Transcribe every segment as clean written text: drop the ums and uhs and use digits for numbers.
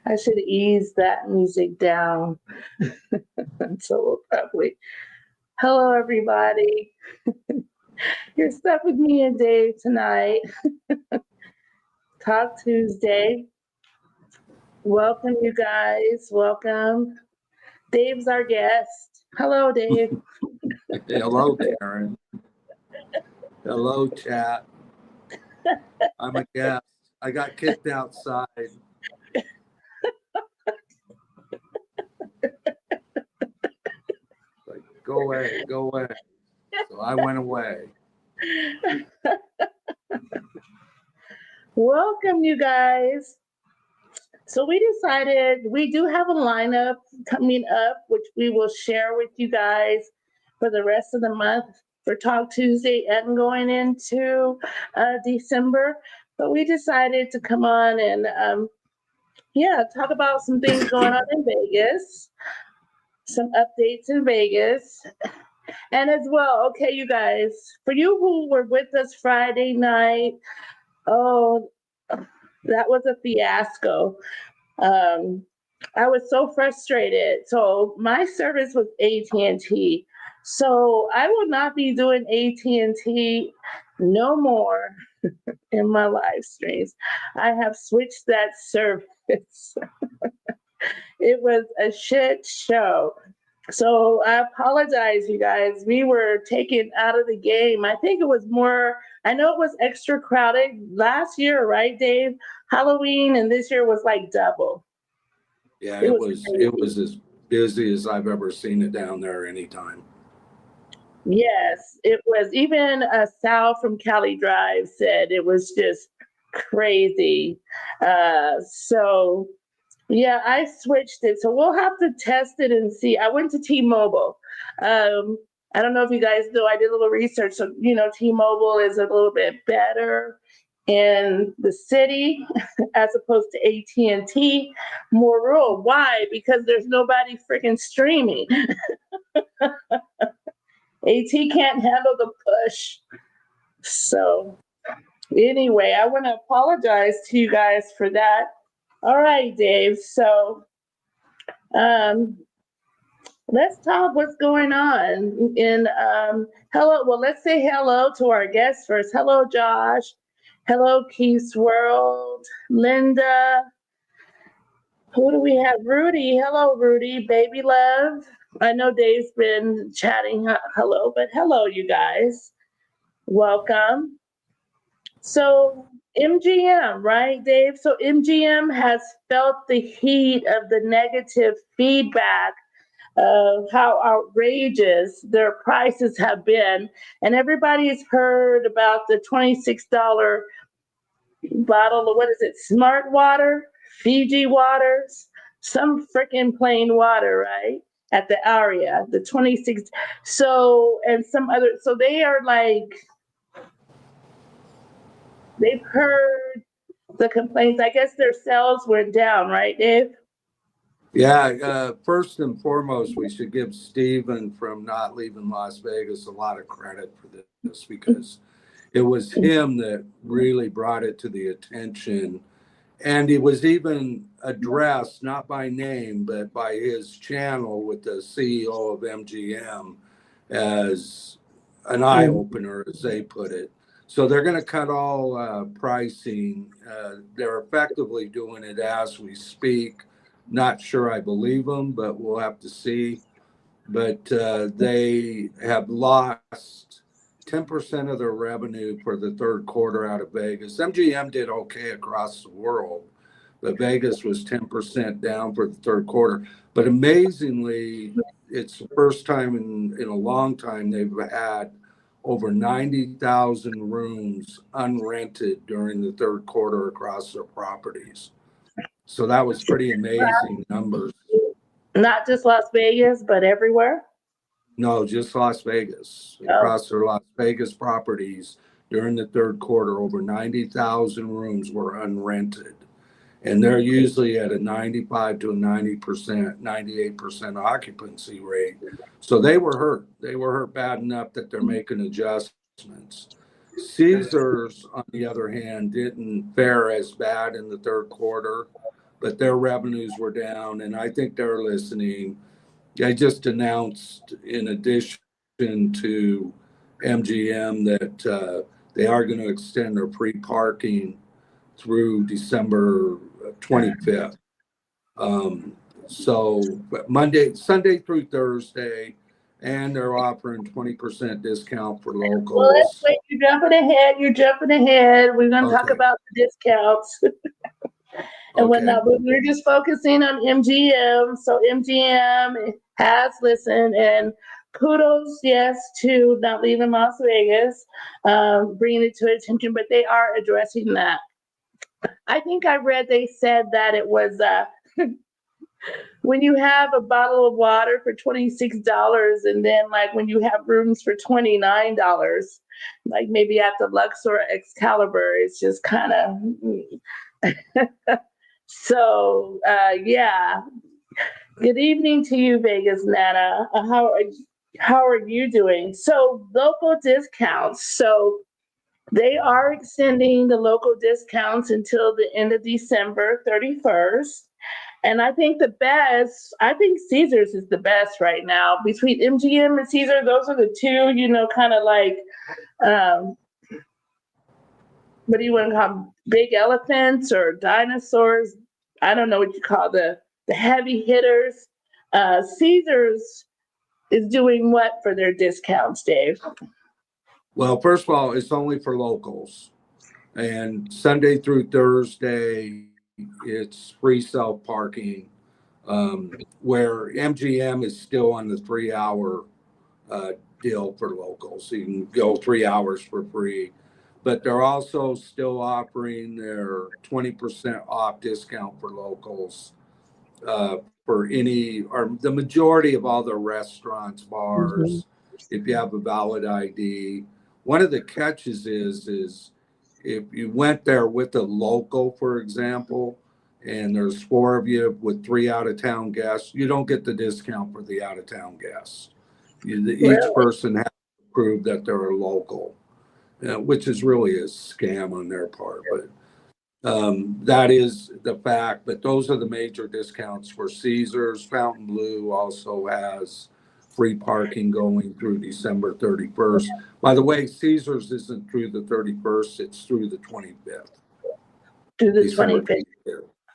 I should ease that music down. So we'll probably. Hello, everybody. You're stuck with me and Dave tonight. Talk Tuesday. Welcome, you guys. Welcome. Dave's our guest. Hello, Dave. Hello, Karen. Hello, chat. I'm a guest. I got kicked outside. Like, go away, go away. So I went away. Welcome, you guys. So we decided we do have a lineup coming up, which we will share with you guys for the rest of the month for Talk Tuesday and going into December. But we decided to come on and talk about some things going on in Vegas, some updates in Vegas. And as well, okay, you guys, for you who were with us Friday night, oh, that was a fiasco. I was so frustrated. So my service was AT&T. So I will not be doing AT&T no more in my live streams. I have switched that service. It was a shit show. So I apologize, you guys. We were taken out of the game. I think it was more, I know it was extra crowded last year, right, Dave? Halloween, and this year was like double. Yeah, it was as busy as I've ever seen it down there anytime. Yes, it was. Even Sal from Cali Drive said it was just crazy. Yeah, I switched it. So we'll have to test it and see. I went to T-Mobile. I don't know if you guys know, I did a little research. So, T-Mobile is a little bit better in the city as opposed to AT&T, more rural. Why? Because there's nobody freaking streaming. AT can't handle the push. So anyway, I want to apologize to you guys for that. All right, Dave. So let's talk what's going on in hello. Well, let's say hello to our guests first. Hello, Josh. Hello, Keith's World. Linda. Who do we have? Rudy. Hello, Rudy. Baby Love. I know Dave's been chatting hello, but hello, you guys. Welcome. So MGM, right, Dave? So MGM has felt the heat of the negative feedback of how outrageous their prices have been. And everybody's heard about the $26 bottle of, what is it, Smart Water, Fiji Waters, some freaking plain water, right? At the Aria, the 26. So, and some other, so they are like, they've heard the complaints. I guess their sales went down, right, Dave? Yeah, first and foremost, we should give Steven from Not Leaving Las Vegas a lot of credit for this, because it was him that really brought it to the attention. And he was even addressed, not by name, but by his channel with the CEO of MGM as an eye-opener, as they put it. So they're going to cut all pricing. They're effectively doing it as we speak. Not sure I believe them, but we'll have to see. But they have lost 10% of their revenue for the third quarter out of Vegas. MGM did okay across the world, but Vegas was 10% down for the third quarter. But amazingly, it's the first time in a long time they've had over 90,000 rooms unrented during the third quarter across their properties. So that was pretty amazing numbers. Not just Las Vegas, but everywhere? No, just Las Vegas. Across their Las Vegas properties during the third quarter, over 90,000 rooms were unrented. And they're usually at a 95 to a 90%, 98% occupancy rate. So they were hurt. They were hurt bad enough that they're making adjustments. Caesars, on the other hand, didn't fare as bad in the third quarter. but their revenues were down, and I think they're listening. I just announced, in addition to MGM, that they are going to extend their free parking through December 25th. So Sunday through Thursday, and they're offering 20% discount for Well, locals. wait, you're jumping ahead. You're jumping ahead. We're going to talk Okay. about the discounts and Okay. whatnot, but we're just focusing on MGM. So MGM has listened, and kudos, yes, to Not Leaving Las Vegas, bringing it to attention, but they are addressing that. I think I read they said that it was when you have a bottle of water for $26, and then like when you have rooms for $29, like maybe at the Luxor Excalibur, it's just kind of so yeah. Good evening to you, Vegas Nana. How are you doing? So local discounts. So they are extending the local discounts until the end of December 31st. And I think Caesars is the best right now. Between MGM and Caesar, those are the two, kind of like, what do you want to call them? Big elephants or dinosaurs? I don't know what you call the heavy hitters. Caesars is doing what for their discounts, Dave? Well, first of all, it's only for locals. And Sunday through Thursday, it's free self-parking, where MGM is still on the 3-hour deal for locals. So you can go 3 hours for free. But they're also still offering their 20% off discount for locals for any or the majority of all the restaurants, bars, if you have a valid ID. One of the catches is if you went there with a local, for example, and there's 4 of you with 3 out-of-town guests, you don't get the discount for the out-of-town guests. Each person has to prove that they're a local, which is really a scam on their part. But that is the fact. But those are the major discounts for Caesars. Fontainebleau also has free parking going through December 31st. By the way, Caesars isn't through the 31st, it's through the 25th. Through the 25th.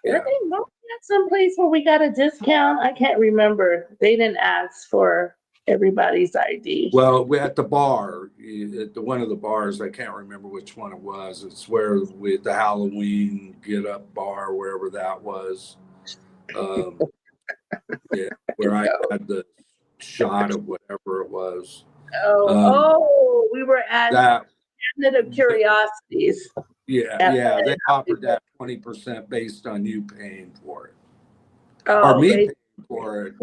Yeah. I think at some place where we got a discount. I can't remember. They didn't ask for everybody's ID. Well, we're at the bar, at one of the bars, I can't remember which one it was. It's where with the Halloween get up bar, wherever that was. Yeah, where I had the shot of whatever it was. We were at Cabinet of Curiosities. Yeah, they offered that 20% based on you paying for it. Or me paying for it.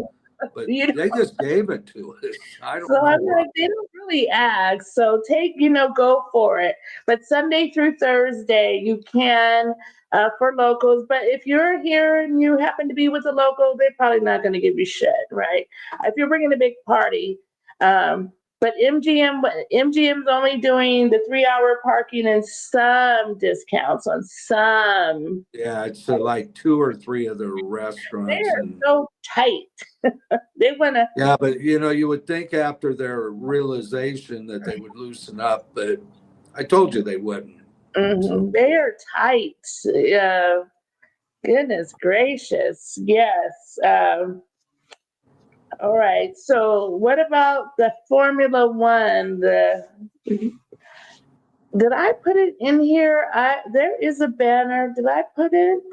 But they just gave it to us. I don't know. I'm like, they don't really ask. So go for it. But Sunday through Thursday, you can for locals. But if you're here and you happen to be with a local, they're probably not going to give you shit, right? If you're bringing a big party. But MGM's only doing the 3-hour parking and some discounts on some. Yeah, it's like 2 or 3 of the restaurants. They're so tight. They want to. Yeah, but you would think after their realization that they would loosen up, but I told you they wouldn't. So. They are tight. Goodness gracious. Yes. All right. So what about the Formula One? Did I put it in here? There is a banner. Did I put it?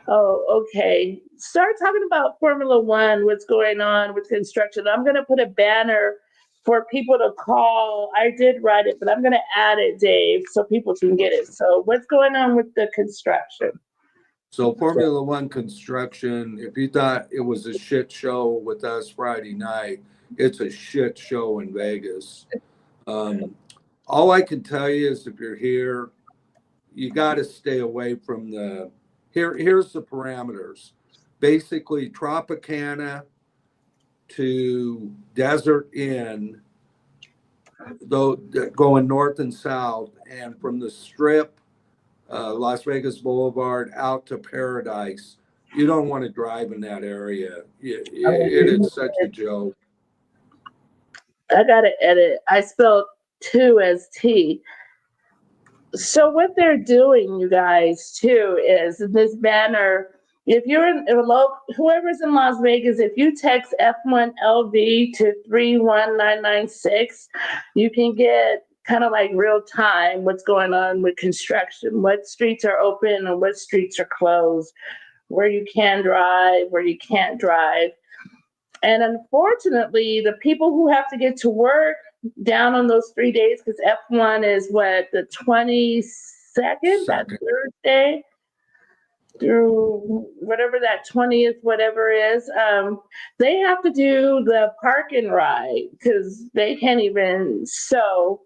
Oh, okay. Start talking about Formula One, what's going on with construction. I'm going to put a banner for people to call. I did write it, but I'm going to add it, Dave, so people can get it. So what's going on with the construction? So Formula One construction, if you thought it was a shit show with us Friday night, it's a shit show in Vegas. All I can tell you is if you're here, you got to stay away from here's the parameters. Basically, Tropicana to Desert Inn, though going north and south, and from the Strip Las Vegas Boulevard out to Paradise. You don't want to drive in that area. It is such a joke. I gotta edit. I spelled two as T. So what they're doing, you guys, too, is this banner. If you're in whoever's in Las Vegas, if you text F1LV to 31996, you can get kind of like real time what's going on with construction, what streets are open and what streets are closed, where you can drive, where you can't drive. And unfortunately, the people who have to get to work down on those 3 days, because F1 is what, the 22nd, that Thursday, through whatever that 20th, whatever is, they have to do the park and ride because they can't even. So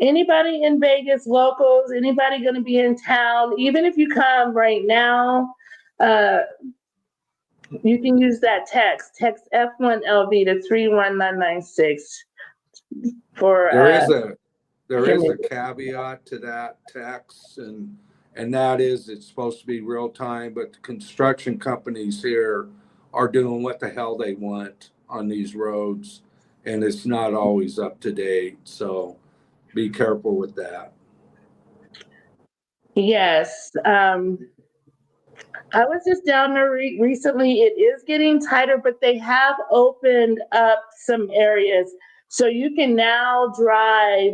anybody in Vegas, locals, anybody going to be in town, even if you come right now, you can use that text F1LV to 31996 for. There is a caveat to that text, and that is it's supposed to be real time, but the construction companies here are doing what the hell they want on these roads, and it's not always up to date. So be careful with that. Yes. I was just down there recently. It is getting tighter, but they have opened up some areas. So you can now drive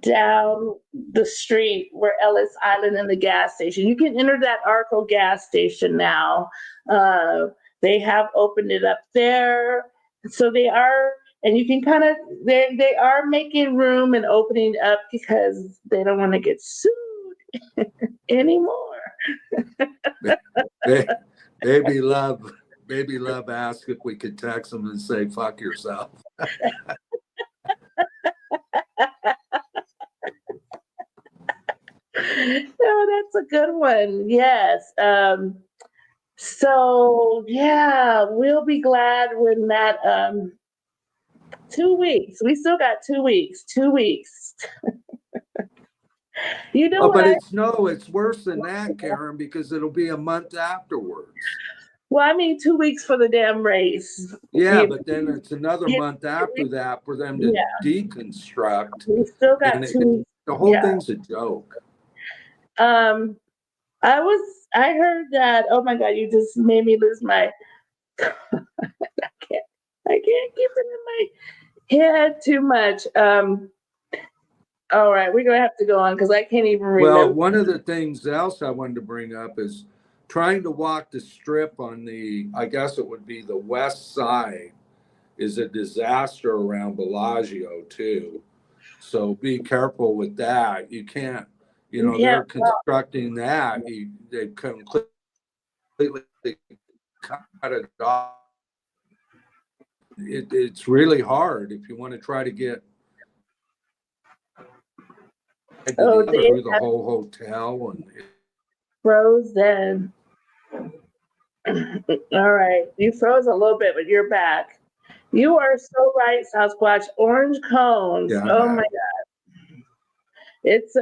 down the street where Ellis Island and the gas station. You can enter that Arco gas station now. They have opened it up there. So they are, and you can kind of, they are making room and opening up because they don't want to get sued anymore. Baby love asked if we could text them and say fuck yourself. No, that's a good one. Yes. So yeah, we'll be glad when that 2 weeks. We still got 2 weeks. 2 weeks. You know but it's worse than that, Karen, because it'll be a month afterwards. Well, I mean 2 weeks for the damn race. Yeah, but then it's another month after that for them to deconstruct. We still got 2 weeks. The whole thing's a joke. I heard that, oh my God, you just made me lose my I can't keep it in my head too much. All right, we're gonna have to go on because I can't even remember. Well, one of the things else I wanted to bring up is trying to walk the strip on the, I guess it would be the west side, is a disaster around Bellagio too. So be careful with that. You can't, they're constructing that. They've completely cut it off. It's really hard if you want to try to get through the whole hotel and frozen. All right, you froze a little bit, but you're back. You are so right, Sasquatch. Orange cones. Yeah, oh my God, it's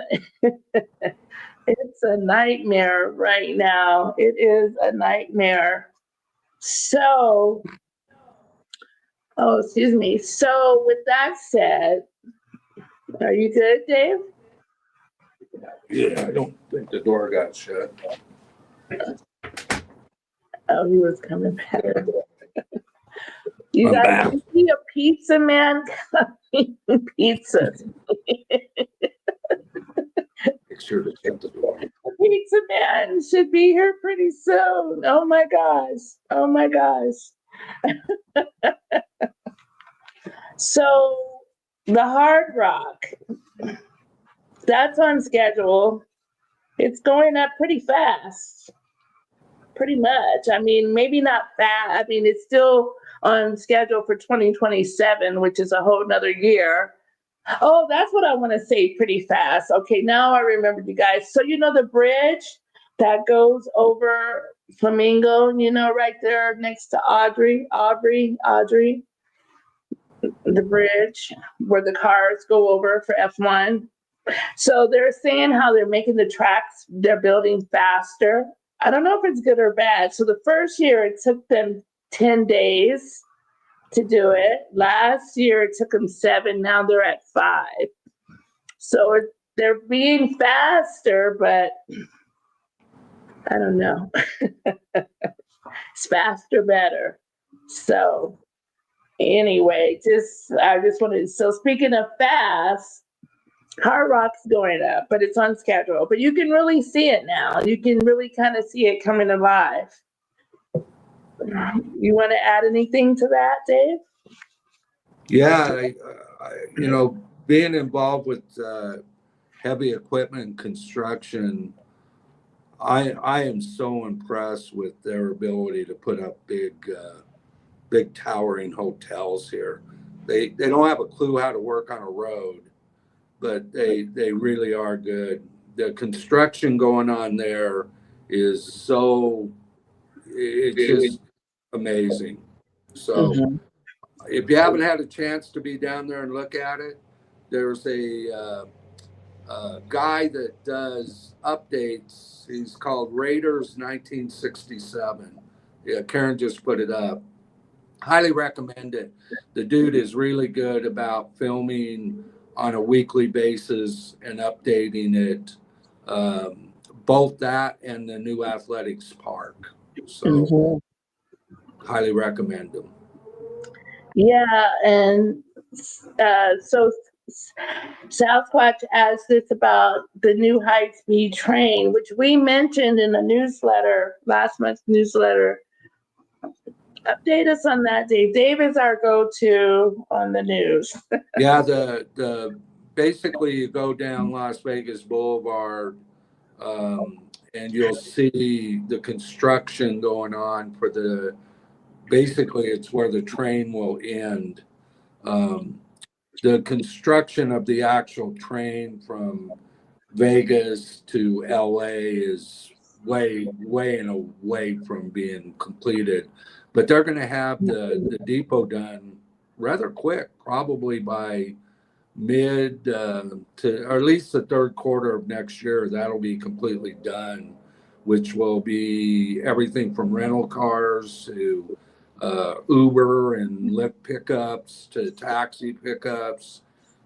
a nightmare right now. It is a nightmare. So, excuse me. So, with that said, are you good, Dave? Yeah, I don't think the door got shut. Oh, he was coming back. You guys see a pizza man coming? Pizza. Make sure to shut the door. Pizza man should be here pretty soon. Oh my gosh. Oh my gosh. So the Hard Rock, that's on schedule. It's going up pretty fast. Pretty much. I mean, maybe not fast. I mean, it's still on schedule for 2027, which is a whole nother year. Oh, that's what I want to say, pretty fast. Okay, now I remember, you guys. So the bridge that goes over Flamingo, right there next to Audrey, the bridge where the cars go over for F1. So they're saying how they're making the tracks, they're building faster. I don't know if it's good or bad. So the first year it took them 10 days to do it. Last year it took them 7. Now they're at 5. So they're being faster, but I don't know. It's faster, better. So anyway, I just wanted. So speaking of fast, Hard Rock's going up, but it's on schedule. But you can really see it now. You can really kind of see it coming alive. You want to add anything to that, Dave? Yeah, being involved with heavy equipment construction, I am so impressed with their ability to put up big towering hotels here. They don't have a clue how to work on a road, but they really are good. The construction going on there is it's just amazing. So if you haven't had a chance to be down there and look at it, there's a guy that does updates. He's called Raiders 1967. Yeah, Karen just put it up. Highly recommend it. The dude is really good about filming on a weekly basis and updating it. Both that and the new athletics park. So highly recommend them. Yeah, and so Sasquatch asked this about the new high-speed train, which we mentioned in the newsletter, last month's newsletter. Update us on that, Dave. Dave is our go-to on the news. Yeah, the basically you go down Las Vegas Boulevard, and you'll see the construction going on for basically it's where the train will end. The construction of the actual train from Vegas to LA is way and away from being completed, but they're going to have the depot done rather quick, probably by mid to or at least the third quarter of next year. That'll be completely done, which will be everything from rental cars to Uber and Lyft pickups to taxi pickups.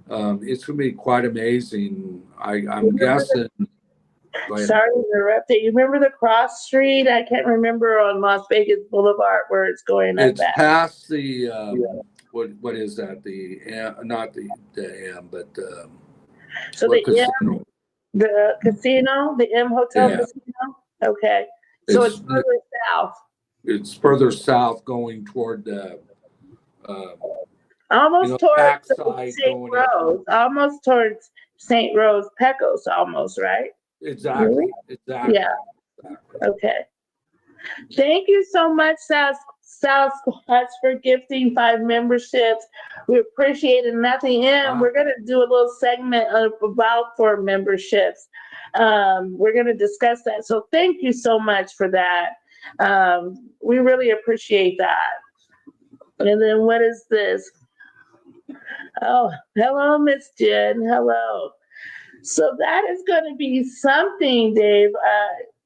It's going to be quite amazing. I'm guessing. Sorry to interrupt you. You remember the cross street? I can't remember on Las Vegas Boulevard where it's going up. It's past the what is that? Not the M, but so the casino. The casino, the M Hotel Casino. Okay, so it's further south. It's further south, going toward the almost towards St. Rose, almost towards St. Rose, Pecos, almost, right? Exactly. Really? Exactly. Yeah. Okay. Thank you so much, Sasquatch, for gifting 5 memberships. We appreciate it. And at the end, we're going to do a little segment about 4 memberships. We're going to discuss that. So thank you so much for that. We really appreciate that. And then what is this? Oh, hello, Miss Jen. Hello. So that is going to be something, Dave.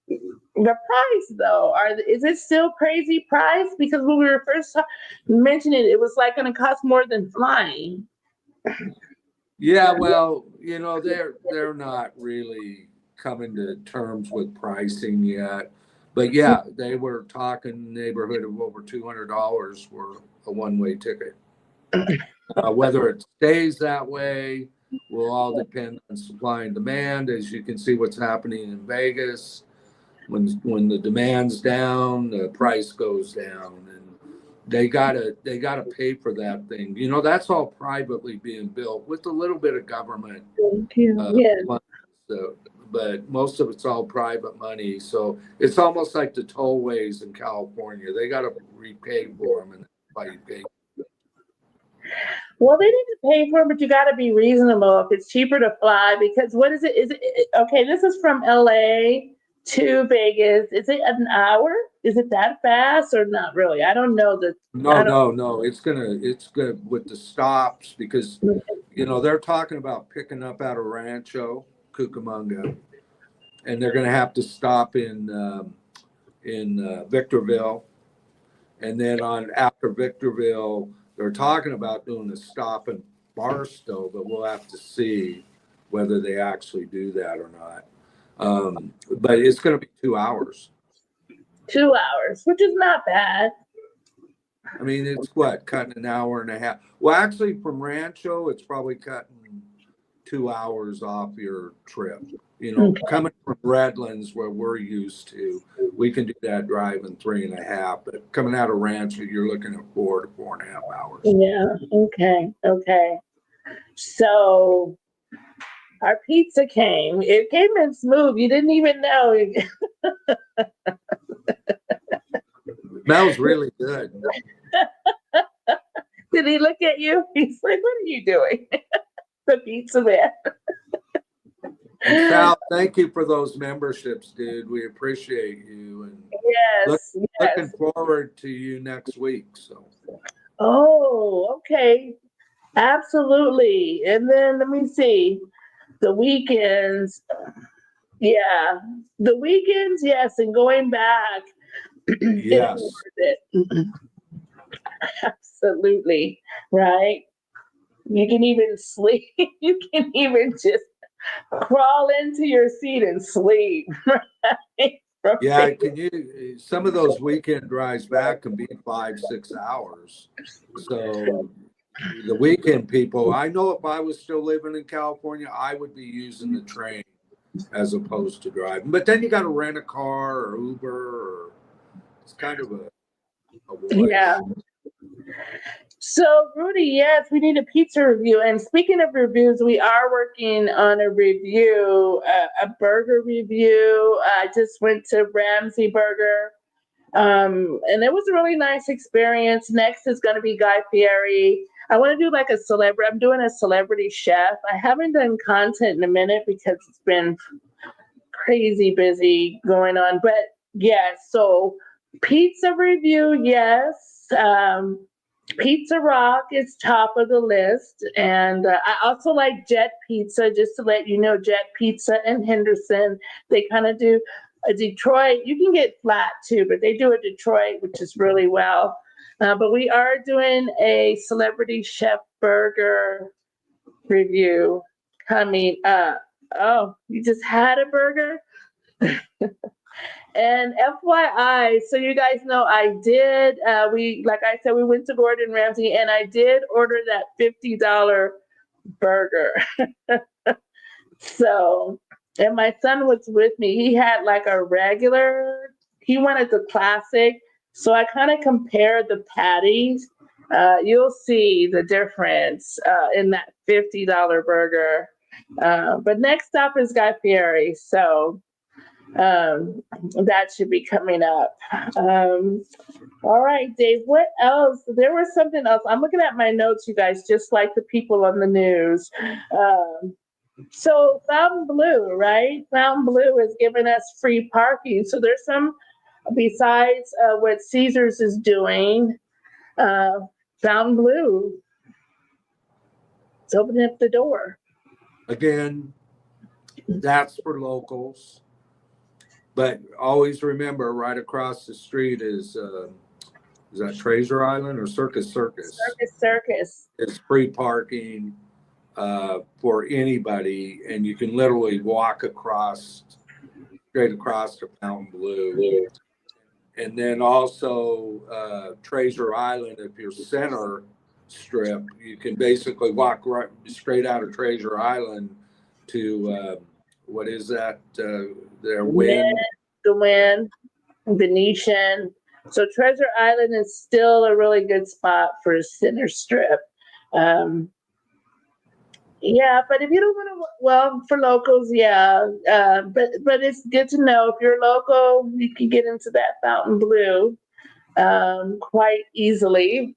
The price, though, is it still crazy price? Because when we were first mentioning it, it was like going to cost more than flying. Yeah, well, they're not really coming to terms with pricing yet. But yeah, they were talking neighborhood of over $200 for a one-way ticket. Whether it stays that way will all depend on supply and demand. As you can see, what's happening in Vegas, when the demand's down, the price goes down, and they gotta pay for that thing. That's all privately being built with a little bit of government. Money, but most of it's all private money. So it's almost like the tollways in California. They got to repay for them, and that's why you pay. Well, they need to pay for it, but you got to be reasonable if it's cheaper to fly. Because what is it? Is it okay? This is from LA to Vegas. Is it an hour? is it that fast or not really? I don't know that. No. It's good with the stops because, they're talking about picking up out of Rancho Cucamonga, and they're going to have to stop in Victorville. And then after Victorville, they're talking about doing a stop in Barstow, but we'll have to see whether they actually do that or not. But it's going to be 2 hours. 2 hours, which is not bad. I mean, it's cutting an hour and a half. Well, actually, from Rancho, it's probably cutting 2 hours off your trip. Okay. Coming from Redlands, where we're used to, we can do that drive in 3.5. But coming out of Rancho, you're looking at 4 to 4.5 hours. Yeah. Okay. So our pizza came. It came in smooth. You didn't even know. Smells really good. Did he look at you? He's like, "What are you doing?" The pizza man. And Sal, thank you for those memberships, dude. We appreciate you, and Yes. looking forward to you next week. So. Oh, okay. Absolutely. And then let me see. The weekends. Yeah. The weekends, yes. And going back. Yes. It's worth it. Absolutely. Right. You can even sleep. You can even just crawl into your seat and sleep. Right? Yeah, some of those weekend drives back can be 5-6 hours. So the weekend people, I know if I was still living in California, I would be using the train as opposed to driving. But then you got to rent a car or Uber, or it's kind of a waste. Yeah. So, Rudy, yes, we need a pizza review. And speaking of reviews, we are working on a review, a burger review. I just went to Ramsey Burger, and it was a really nice experience. Next is going to be Guy Fieri. I want to do like a celebrity. I'm doing a celebrity chef. I haven't done content in a minute because it's been crazy busy going on. But yes, so pizza review, yes. Pizza Rock is top of the list. And I also like Jet Pizza, just to let you know, Jet Pizza in Henderson. They kind of do a Detroit. You can get flat too, but they do a Detroit, which is really well. But we are doing a celebrity chef burger review coming up. Oh, you just had a burger? And FYI, so you guys know I did, like I said, we went to Gordon Ramsay and I did order that $50 burger. So, and my son was with me. He had like a regular, he wanted the classic. So I kind of compared the patties. You'll see the difference in that $50 burger. But next stop is Guy Fieri. So, that should be coming up. All right, Dave, what else? There was something else. I'm looking at my notes, you guys, just like the people on the news. So Fountain Blue, right? Fountain Blue has given us free parking. So there's some, besides what Caesars is doing, Fountain Blue is opening up the door. Again, that's for locals. But always remember, right across the street is that Treasure Island or Circus? Circus. It's free parking for anybody, and you can literally walk straight across to Fountain Blue. And then also Treasure Island, if you're center strip, you can basically walk right straight out of Treasure Island to what is that? Their Wynn. The Wynn, Venetian. So Treasure Island is still a really good spot for a center strip. Yeah, but if you don't want to, well, for locals, yeah. But it's good to know if you're local, you can get into that Fountain Blue quite easily.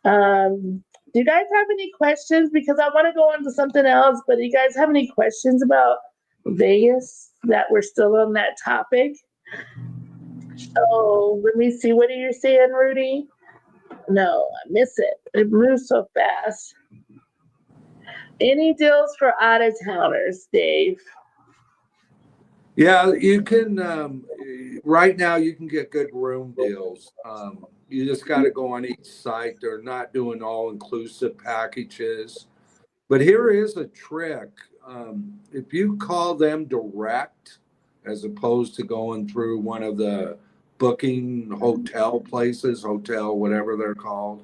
Do you guys have any questions? Because I want to go on to something else, but do you guys have any questions about Vegas that we're still on that topic? Oh, let me see. What are you saying, Rudy? No, I miss it. It moves so fast. Any deals for out of towners, Dave? Yeah, you can, right now you can get good room deals. You just got to go on each site. They're not doing all inclusive packages. But here is a trick. If you call them direct, as opposed to going through one of the booking hotel places, hotel, whatever they're called,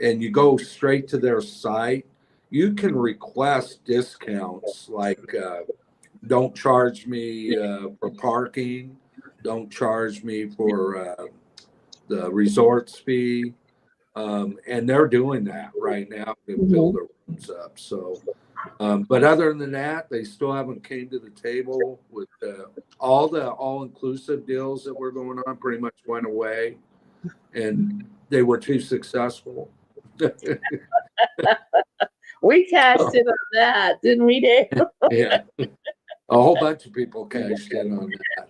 and you go straight to their site, you can request discounts like don't charge me for parking, don't charge me for the resorts fee. And they're doing that right now to fill Mhm. their rooms up. So, but other than that, they still haven't came to the table with all the all-inclusive deals that were going on. Pretty much went away, and they were too successful. We cashed in on that, didn't we, Dave? Yeah, a whole bunch of people cashed in on that.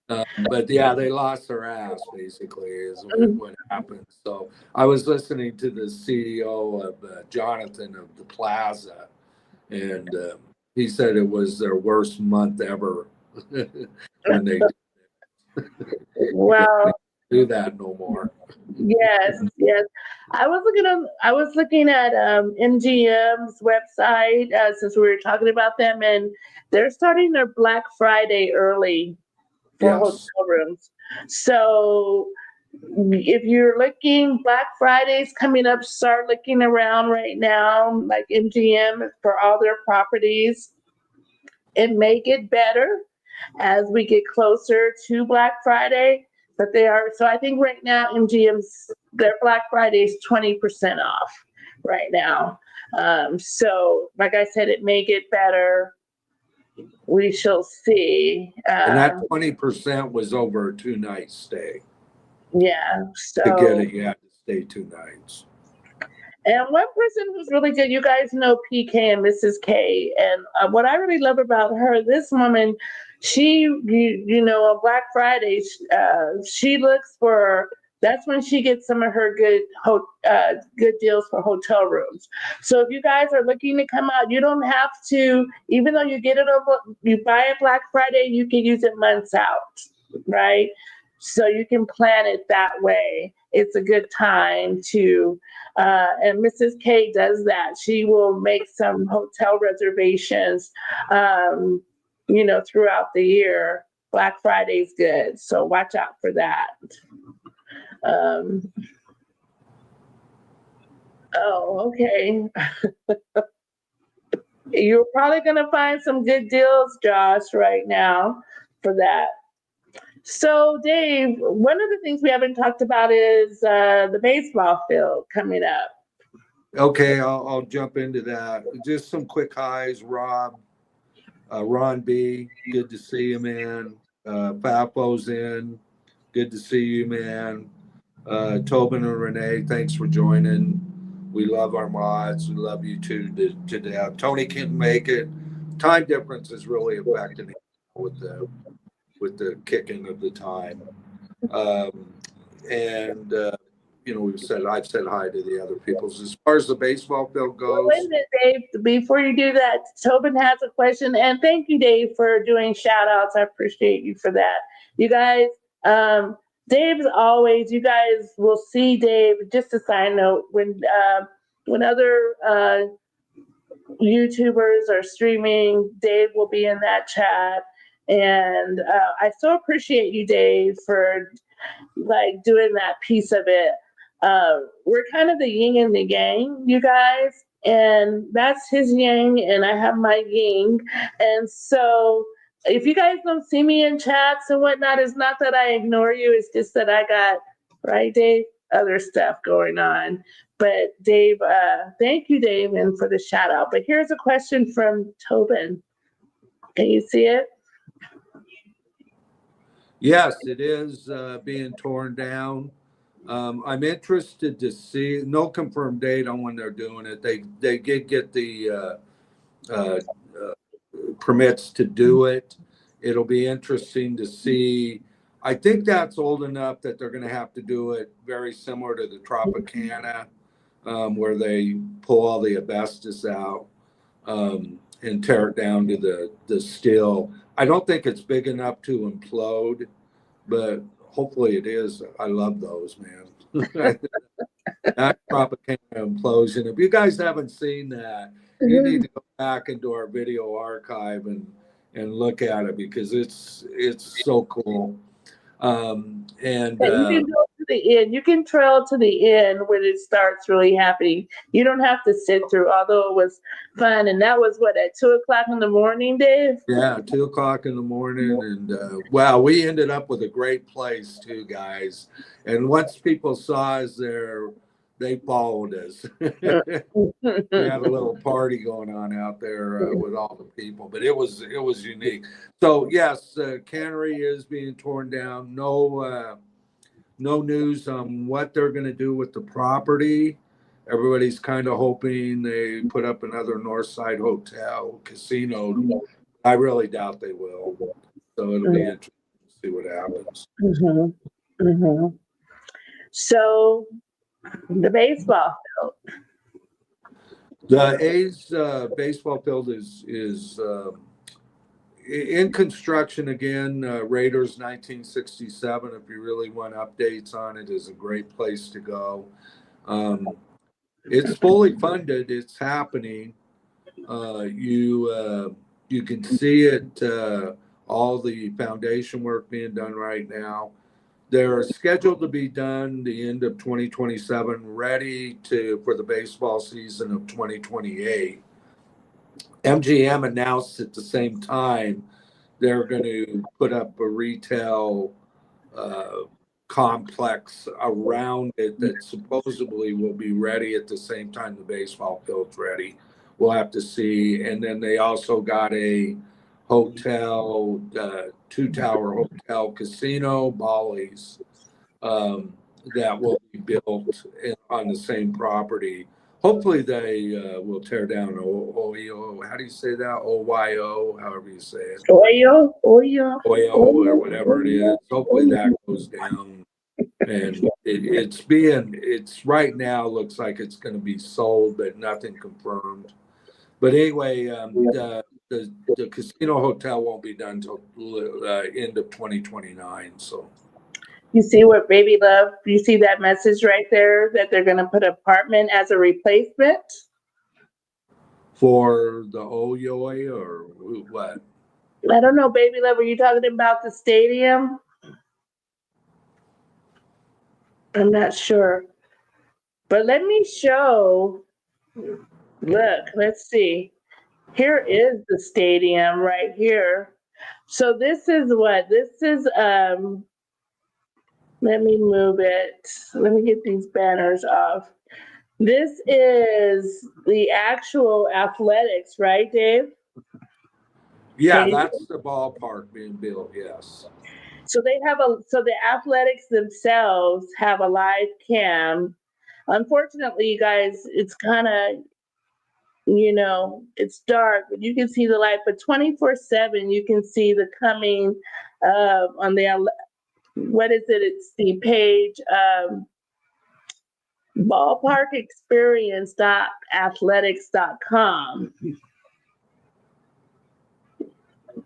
So, but yeah, they lost their ass basically is what happened. So I was listening to the CEO of Jonathan of the Plaza, and he said it was their worst month ever when they Well, do that no more. yes, yes. I was looking at MGM's website since we were talking about them, and they're starting their Black Friday early for hotel Yes. rooms. So if you're looking, Black Friday's coming up. Start looking around right now, like MGM for all their properties. It may get better as we get closer to Black Friday, but they are. So I think right now MGM's their Black Friday is 20% off right now. So like I said, it may get better. We shall see. And that 20% was over a 2 night stay. Yeah. To get So it, you had to stay 2 nights. and one person who's really good, you guys know PK and Mrs. K. And what I really love about her, this woman, you know, on Black Friday, she looks for, that's when she gets some of her good deals for hotel rooms. So if you guys are looking to come out, you don't have to, even though you get it over, you buy it Black Friday, you can use it months out, right? So you can plan it that way. It's a good time to and Mrs. K does that. She will make some hotel reservations, you know, throughout the year. Black Friday's good, so watch out for that. Um, oh, okay. You're probably going to find some good deals, Josh, right now for that. So, Dave, one of the things we haven't talked about is the baseball field coming up. Okay, I'll jump into that. Just some quick highs, Rob. Ron B, good to see you, man. Papo's in, good to see you, man. Tobin and Renee, thanks for joining. We love our mods. We love you too to death. Tony can't make it. Time difference is really affecting him with the kicking of the time. And you know, I've said hi to the other people. As far as the baseball field Well, wait a goes, minute, Dave. Before you do that, Tobin has a question. And thank you, Dave, for doing shout outs. I appreciate you for that. You guys, Dave's always, you guys will see Dave, just a side note, when other YouTubers are streaming, Dave will be in that chat. And I so appreciate you, Dave, for like doing that piece of it. We're kind of the yin and the yang, you guys, and that's his yang, and I have my yin. And so, if you guys don't see me in chats and whatnot, it's not that I ignore you. It's just that I got right, Dave, other stuff going on. But Dave, thank you, Dave, and for the shout out. But here's a question from Tobin. Can you see it? yes, it is being torn down. I'm interested to see, no confirmed date on when they're doing it. They did get the permits to do it. It'll be interesting to see I think that's old enough that they're going to have to do it very similar to the Tropicana, where they pull all the asbestos out and tear it down to the steel. I don't think it's big enough to implode, but hopefully it is. I love those, man. That Tropicana implosion. If you guys haven't seen that, you need to go back into our video archive and look at it because it's so cool. And And you can go to the end. You can trail to the end when it starts really happening. You don't have to sit through, although it was fun. And that was what, at 2:00 in the morning, Dave? yeah, 2:00 in the morning, and wow, we ended up with a great place too, guys. And once people saw us there, they followed us. We had a little party going on out there with all the people, but it was unique. So yes, cannery is being torn down. No news on what they're going to do with the property. Everybody's kind of hoping they put up another Northside Hotel casino. I really doubt they will. So it'll be interesting to see what happens. So the baseball field. The A's baseball field is in construction again. Raiders 1967. If you really want updates on it, is a great place to go. It's fully funded. It's happening. You can see it. All the foundation work being done right now. They're scheduled to be done the end of 2027, ready for the baseball season of 2028. MGM announced at the same time they're going to put up a retail complex around it that supposedly will be ready at the same time the baseball field's ready. We'll have to see. And then they also got a hotel, two-tower hotel casino, Bally's, that will be built on the same property. Hopefully they will tear down OYO. How do you say that? OYO, however you say it. Oyo. Or whatever it is. Hopefully that goes down. And it's right now looks like it's going to be sold, but nothing confirmed. But anyway, the casino hotel won't be done until end of 2029. So. You see what Baby Love, you see that message right there that they're going to put apartment as a replacement? For the Oyoy or what? I don't know, Baby Love, were you talking about the stadium? I'm not sure. But let me show. Look, let's see. Here is the stadium right here. So this is what? This is let me move it. Let me get these banners off. This is the actual athletics, right, Dave? Yeah, that's the ballpark being built, yes. So they have so the athletics themselves have a live cam. Unfortunately, you guys, it's kind of, it's dark, but you can see the light. But 24/7, you can see the coming on the, what is it? It's the page, ballparkexperience.athletics.com.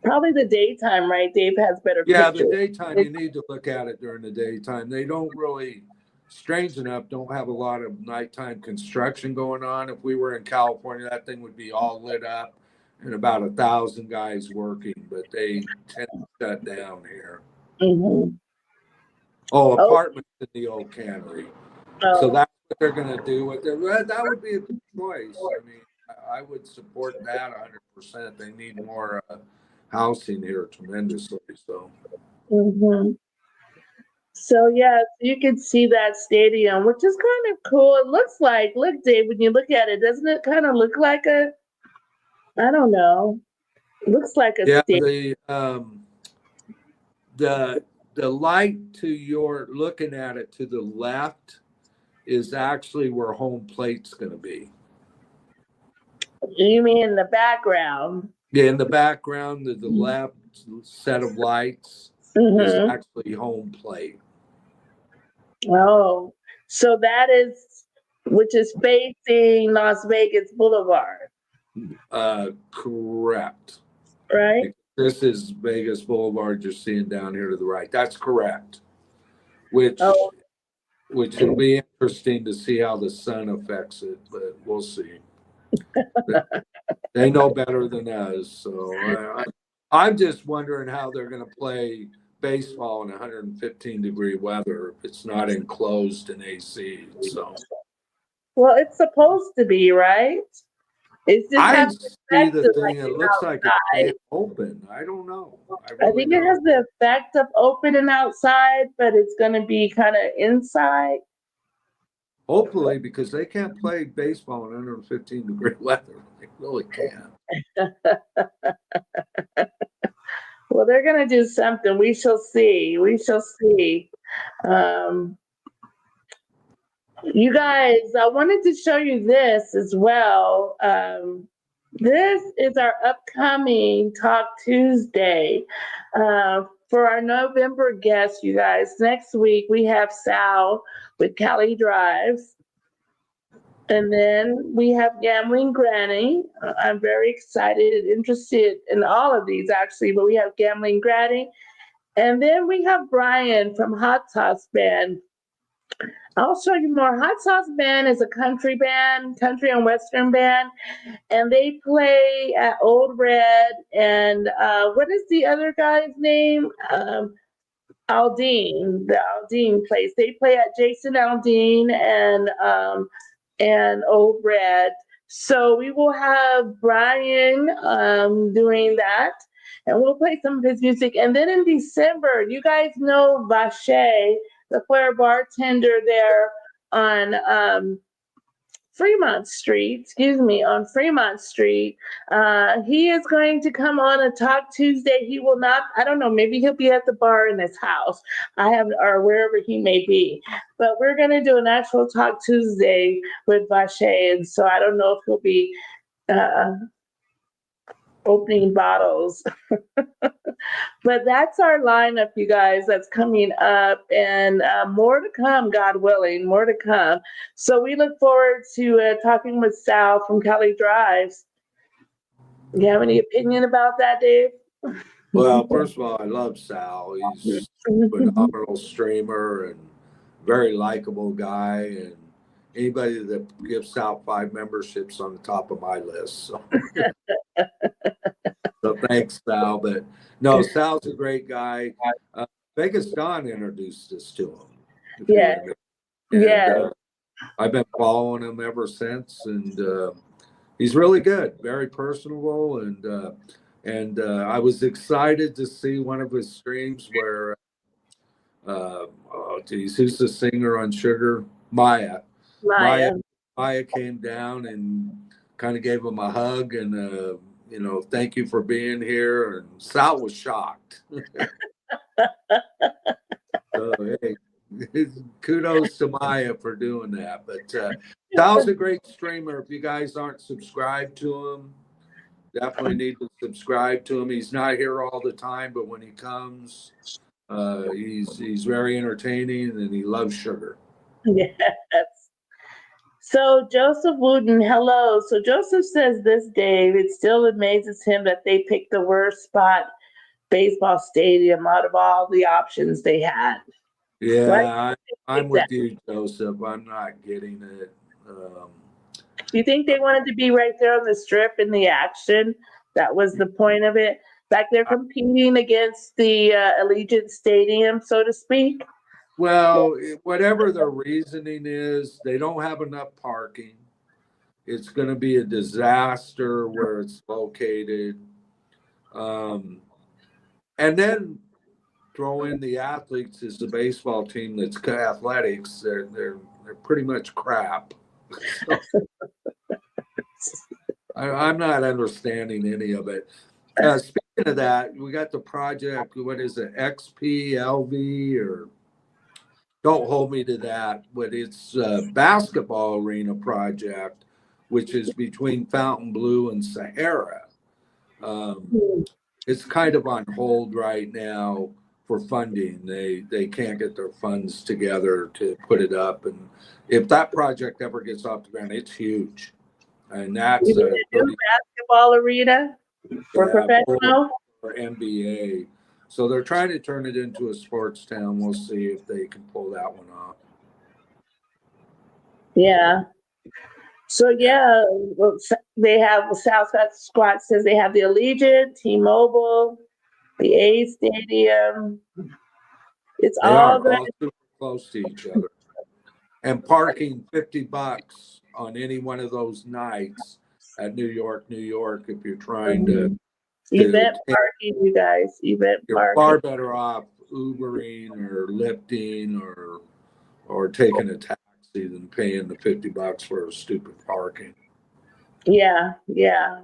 Probably the daytime, right? Dave has better pictures. The daytime, you need to look at it during the daytime. They don't really, strange enough, don't have a lot of nighttime construction going on. If we were in California, that thing would be all lit up and about 1,000 guys working, but they tend to shut down here. Mm-hmm. Apartments in the old cannery. So that's what they're going to do with it. That would be a good choice. I mean, I would support that 100%. They need more housing here tremendously. So. So yeah, you can see that stadium, which is kind of cool. It looks like, look, Dave, when you look at it, doesn't it kind of look like I don't know. It looks like a stadium. The light to your looking at it to the left is actually where home plate's going to be. You mean in the background? Yeah, in the background, the left set of lights. is Mm-hmm. actually home plate. Oh, so that is, which is facing Las Vegas Boulevard, Correct. right? This is Vegas Boulevard you're seeing down here to the right. That's correct. Which Oh, will be interesting to see how the sun affects it, but we'll see. They know better than us. So I'm just wondering how they're going to play baseball in 115-degree weather if it's not enclosed in AC. So well, it's supposed to be, right? It's just I having the see effect the of thing. like It being looks like it outside. can't open. I don't know. I I really think it has don't. the effect of open and outside, but it's going to be kind of inside. Hopefully, because they can't play baseball in 115-degree weather. They really can't. Well, they're going to do something. We shall see. We shall see. Um, You guys, I wanted to show you this as well. This is our upcoming Talk Tuesday. For our November guests, you guys, next week we have Sal with Cali Drives. And then we have Gambling Granny. I'm very excited and interested in all of these actually, but we have Gambling Granny. And then we have Brian from Hot Sauce Band. I'll show you more. Hot Sauce Band is a country band, country and western band, and they play at Old Red. And what is the other guy's name? Aldean, the Aldean place. They play at Jason Aldean and Old Red. So we will have Brian doing that, and we'll play some of his music. And then in December, you guys know Vache, the flair bartender there on Fremont Street, on Fremont Street. He is going to come on a Talk Tuesday. He will not, I don't know, maybe he'll be at the bar in his house. Or wherever he may be. But we're going to do an actual Talk Tuesday with Vache. And so I don't know if he'll be opening bottles. But that's our lineup, you guys, that's coming up, and more to come, God willing, more to come. So we look forward to talking with Sal from Cali Drives. You have any opinion about that, Dave? Well, first of all, I love Sal. He's a phenomenal streamer and very likable guy. And anybody that gives out 5 memberships on the top of my list. So thanks, Sal. But no, Sal's a great guy. Vegas Don introduced us to him. If you Yeah, remember. yeah. And I've been following him ever since, and he's really good, very personable, and I was excited to see one of his streams where, who's the singer on Sugar? Maya. Maya. Maya came down and kind of gave him a hug and thank you for being here. And Sal was shocked. So hey, kudos to Maya for doing that. But Sal's a great streamer. If you guys aren't subscribed to him, definitely need to subscribe to him. He's not here all the time, but when he comes, he's very entertaining and he loves sugar. Yes. So Joseph Wooten, hello. So Joseph says this, Dave, it still amazes him that they picked the worst spot baseball stadium out of all the options they had. Yeah, I'm with you, Joseph. I'm not getting it. Do you think they wanted to be right there on the strip in the action? That was the point of it. Like they're competing against the Allegiant Stadium, so to speak. Well, whatever their reasoning is, they don't have enough parking. It's going to be a disaster where it's located. And then throw in the athletes as the baseball team that's athletics. They're pretty much crap. So, I'm not understanding any of it. Speaking of that, we got the project. What is it? XPLV or don't hold me to that, but it's a basketball arena project, which is between Fontainebleau and Sahara. It's kind of on hold right now. for funding. They can't get their funds together to put it up. And if that project ever gets off the ground, it's huge. And that's You mean a new basketball arena for professional? for NBA. So they're trying to turn it into a sports town. We'll see if they can pull that one off. Yeah. So yeah, well, they have Southside Squad says they have the Allegiant, T-Mobile, the A Stadium. It's They all are good. all super close to each other. And parking $50 on any one of those nights at New York, if you're trying to Event parking, you guys. Event you're parking. far better off Ubering or Lyfting or taking a taxi than paying the $50 for a stupid parking. Yeah, yeah.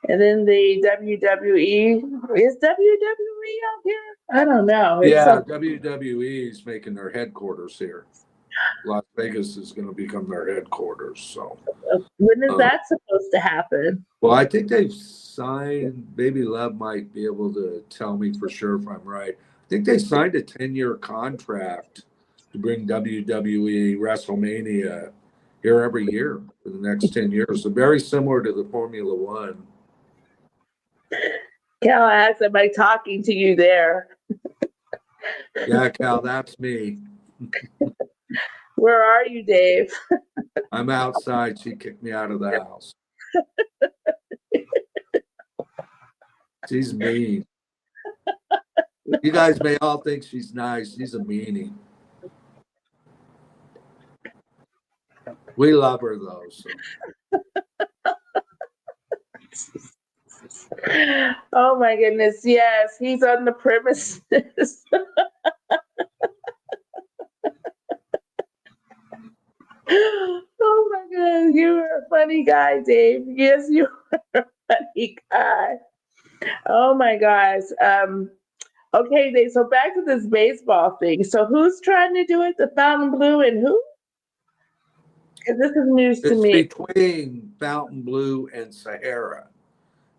And then the WWE. Is WWE out here? I don't know. It's Yeah, WWE is making their headquarters here. Las Vegas is going to become their headquarters. So when is that supposed to happen? well, I think they've signed. Baby Love might be able to tell me for sure if I'm right. I think they signed a 10-year contract to bring WWE WrestleMania here every year for the next 10 years. So very similar to the Formula One. Cal asks, am I talking to you there? Yeah, Cal, that's me. Where are you, Dave? I'm outside. She kicked me out of the house. She's mean. You guys may all think she's nice. She's a meanie. We love her though. So. Oh my goodness, yes, he's on the premises. Oh my goodness, you are a funny guy, Dave. Yes, you are a funny guy. Oh my gosh. Okay, Dave, so back to this baseball thing. So who's trying to do it? The Fontainebleau and who? Because this is news to It's me. between Fontainebleau and Sahara.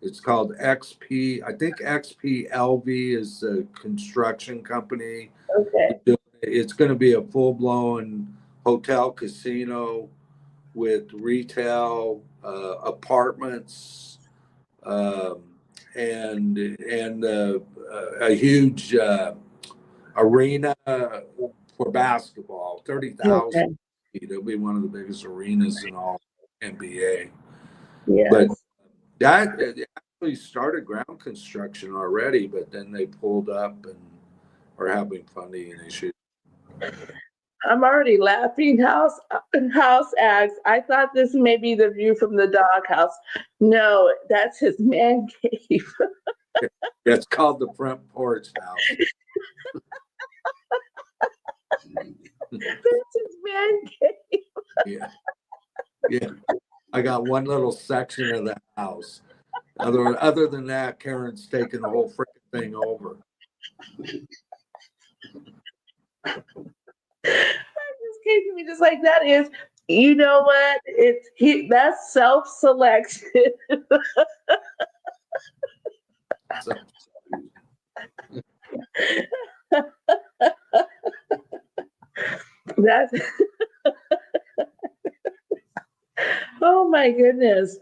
It's called XP. I think XPLV is a construction company. Okay. It's going to be a full-blown hotel casino with retail, apartments, and a huge arena for basketball. 30,000 Okay. feet. It'll be one of the biggest arenas in all NBA. Yes. But that actually started ground construction already, but then they pulled up and are having funding issues. I'm already laughing. House asks, I thought this may be the view from the doghouse. No, that's his man cave. It's called the front porch house. That's his man cave. Yeah. Yeah. I got one little section of the house. Other than that, Karen's taking the whole freaking thing over. That just came to me just like that is, you know what? That's self-selection. So, That's oh my goodness.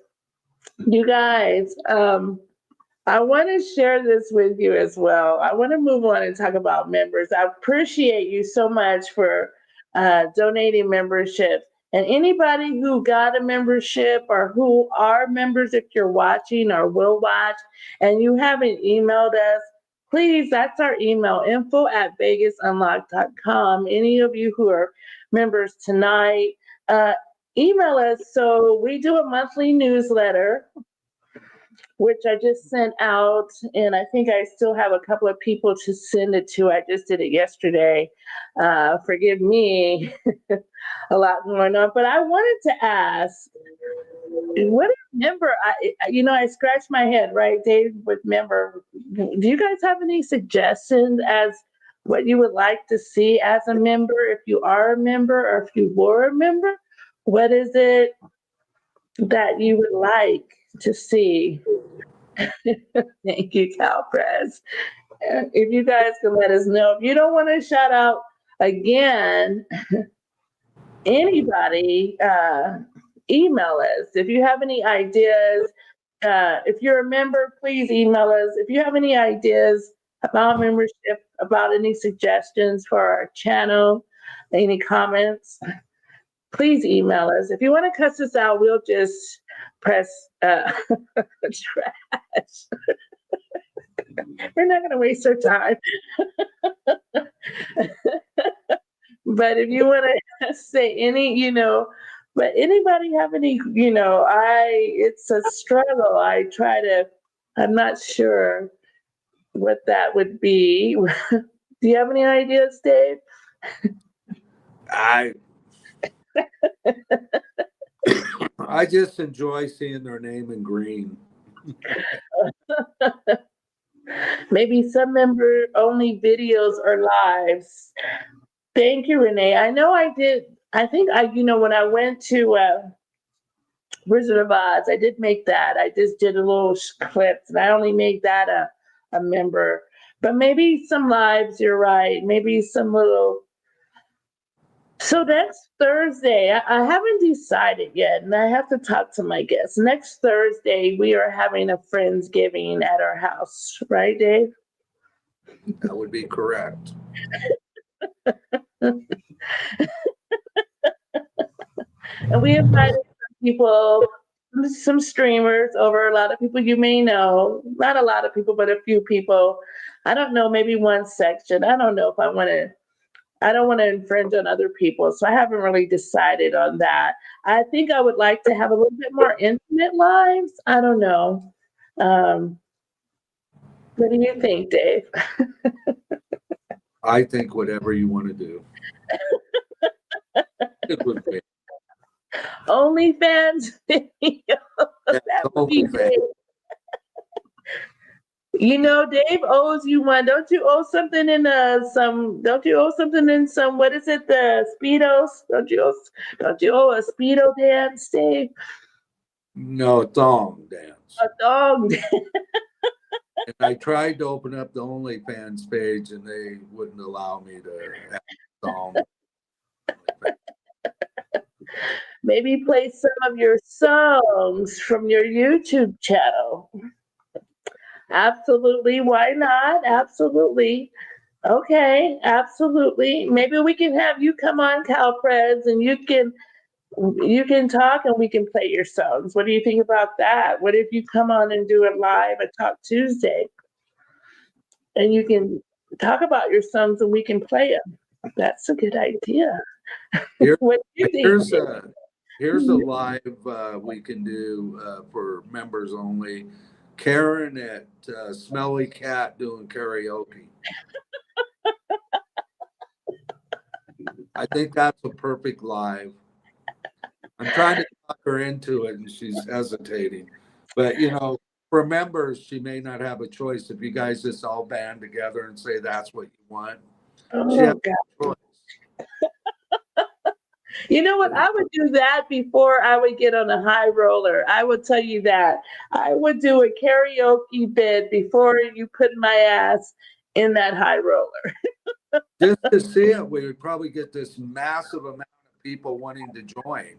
You guys, I want to share this with you as well. I want to move on and talk about members. I appreciate you so much for donating membership. And anybody who got a membership or who are members, if you're watching or will watch, and you haven't emailed us, please, that's our email, info@vegasunlocked.com. Any of you who are members tonight, email us. So we do a monthly newsletter, which I just sent out, and I think I still have a couple of people to send it to. I just did it yesterday. Forgive me, a lot going on. But I wanted to ask, what is member? I scratched my head, right, Dave, with member. Do you guys have any suggestions as what you would like to see as a member, if you are a member or if you were a member? What is it that you would like to see? Thank you, Cal Press. If you guys can let us know. If you don't want to shout out again, anybody, email us. If you have any ideas, if you're a member, please email us. If you have any ideas about membership, about any suggestions for our channel, any comments, please email us. If you want to cuss us out, we'll just press trash. We're not going to waste our time. But if you want to say any, but anybody have any, it's a struggle. I'm not sure what that would be. Do you have any ideas, Dave? I just enjoy seeing their name in green. Maybe some member only videos or lives. Thank you, Renee. I know I did. I think when I went to Wizard of Oz, I did make that. I just did a little clips, and I only made that a member. But maybe some lives, you're right. Maybe some little. So next Thursday, I haven't decided yet, and I have to talk to my guests. Next Thursday, we are having a Friendsgiving at our house, right, Dave? That would be correct. And we invited some people, some streamers over, a lot of people you may know. Not a lot of people, but a few people. I don't know, maybe one section. I don't know if I don't want to infringe on other people. So I haven't really decided on that. I think I would like to have a little bit more intimate lives. I don't know. What do you think, Dave? I think whatever you want to do. It would be. OnlyFans video. That would be great. Dave owes you one. Don't you owe something in don't you owe something in some, what is it, the Speedos? Don't you owe a Speedo dance, Dave? No, thong dance. A dog dance. And I tried to open up the OnlyFans page and they wouldn't allow me to have thong. Maybe play some of your songs from your YouTube channel. Absolutely. Why not? Absolutely. Okay. Absolutely. Maybe we can have you come on, CalPres, and you can talk and we can play your songs. What do you think about that? What if you come on and do it live at Talk Tuesday? And you can talk about your songs and we can play them. That's a good idea. What do you think? Here's a live we can do for members only. Karen at Smelly Cat doing karaoke. I think that's a perfect live. I'm trying to talk her into it and she's hesitating. But, for members, she may not have a choice. If you guys just all band together and say that's what you want, she has a choice. You know what? I would do that before I would get on a high roller. I would tell you that. I would do a karaoke bid before you put my ass in that high roller. Just to see it, we would probably get this massive amount of people wanting to join.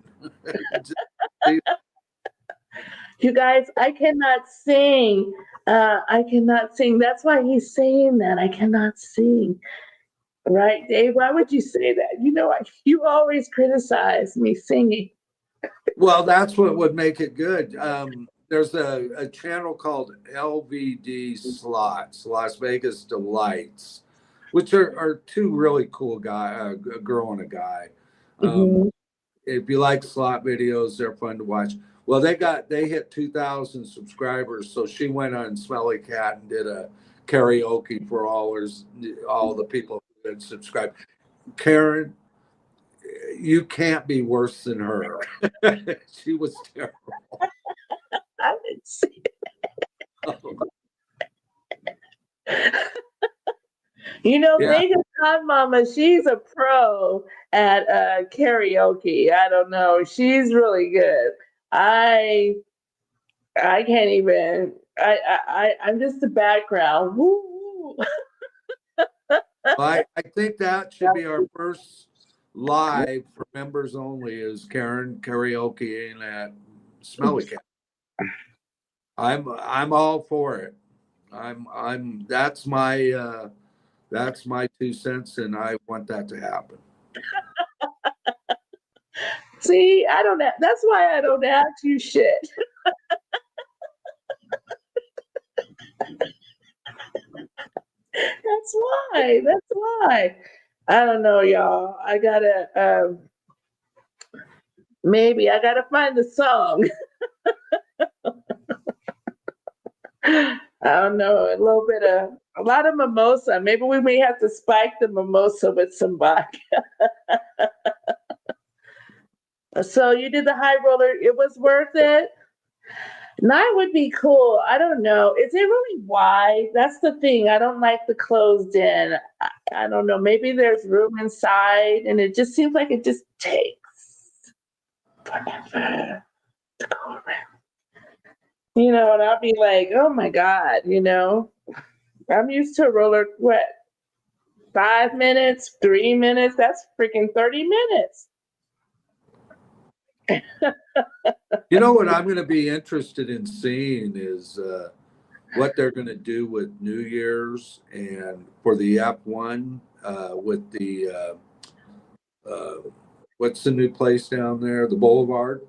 You guys, I cannot sing. That's why he's saying that. I cannot sing. Right, Dave? Why would you say that? You always criticize me singing. Well, that's what would make it good. There's a channel called LVD Slots, Las Vegas Delights, which are two really cool guys, a girl and a guy. If you like slot videos, they're fun to watch. Well, they hit 2,000 subscribers, so she went on Smelly Cat and did a karaoke for all the people who had subscribed. Karen, you can't be worse than her. She was terrible. I didn't see it. Vegas Hot Mama, she's a pro at karaoke. I don't know. She's really good. I can't even. I'm just the background. Woo, Ooh. I think that should be our first live for members only is Karen karaoke at Smelly Cat. I'm all for it. That's my 2 cents, and I want that to happen. See, I don't. That's why I don't ask you shit. That's why. That's why. I don't know, y'all. I gotta. Maybe I gotta find the song. I don't know. A lot of mimosa. Maybe we may have to spike the mimosa with some vodka. So you did the high roller. It was worth it. Night would be cool. I don't know. Is it really wide? That's the thing. I don't like the closed in. I don't know. Maybe there's room inside, and it just seems like it just takes forever to go around. And I'll be like, oh my God, I'm used to a roller, 5 minutes, 3 minutes? That's freaking 30 minutes. You know what I'm going to be interested in seeing is what they're going to do with New Year's and for the F1 with the what's the new place down there? The Boulevard.